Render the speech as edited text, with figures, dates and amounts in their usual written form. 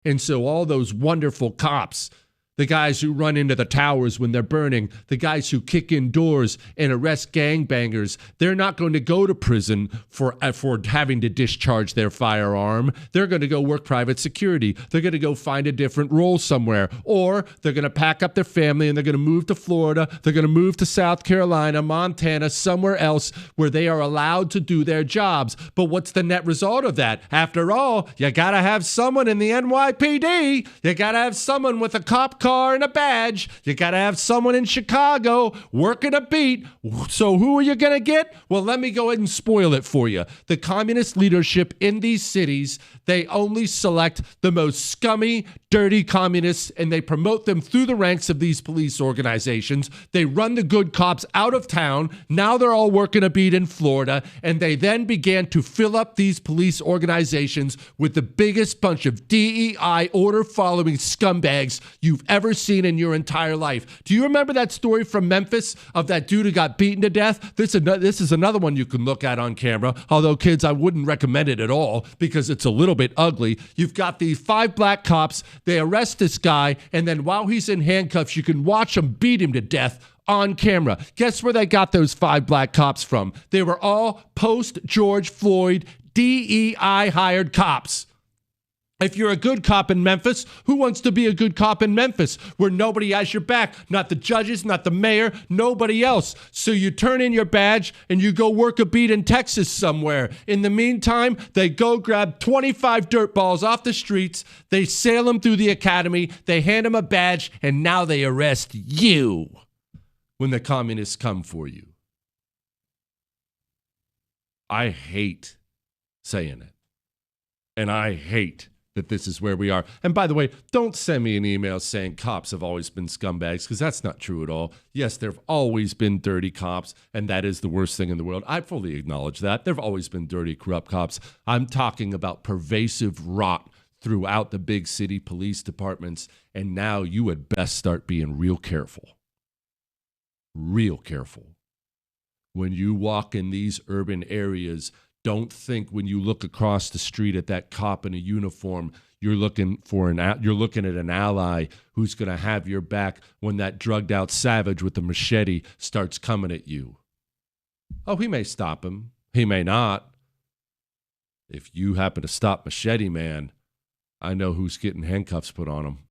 And so all those wonderful cops, the guys who run into the towers when they're burning, the guys who kick in doors and arrest gangbangers, they're not going to go to prison for having to discharge their firearm. They're going to go work private security. They're going to go find a different role somewhere. Or they're going to pack up their family and they're going to move to Florida. They're going to move to South Carolina, Montana, somewhere else where they are allowed to do their jobs. But what's the net result of that? After all, you got to have someone in the NYPD. You got to have someone with a cop car and a badge. You got to have someone in Chicago working a beat. So who are you going to get? Well, let me go ahead and spoil it for you. The communist leadership in these cities, they only select the most scummy, dirty communists, and they promote them through the ranks of these police organizations. They run the good cops out of town. Now they're all working a beat in Florida, and they then began to fill up these police organizations with the biggest bunch of DEI order-following scumbags you've ever seen in your entire life. Do you remember that story from Memphis of that dude who got beaten to death? This is another one you can look at on camera, although, kids, I wouldn't recommend it at all because it's a little bit ugly. You've got these 5 black cops. They arrest this guy, and then while he's in handcuffs, you can watch them beat him to death on camera. Guess where they got those 5 black cops from? They were all post-George Floyd DEI hired cops. If you're a good cop in Memphis, who wants to be a good cop in Memphis where nobody has your back? Not the judges, not the mayor, nobody else. So you turn in your badge and you go work a beat in Texas somewhere. In the meantime, they go grab 25 dirt balls off the streets, they sail them through the academy, they hand them a badge, and now they arrest you when the communists come for you. I hate saying it. And I hate that this is where we are. And by the way, don't send me an email saying cops have always been scumbags, because that's not true at all. Yes, there have always been dirty cops, and that is the worst thing in the world. I fully acknowledge that. There have always been dirty, corrupt cops. I'm talking about pervasive rot throughout the big city police departments, and now you had best start being real careful. Real careful. When you walk in these urban areas, don't think when you look across the street at that cop in a uniform, you're looking at an ally who's going to have your back when that drugged out savage with the machete starts coming at you. Oh, he may stop him. He may not. If you happen to stop Machete Man, I know who's getting handcuffs put on him.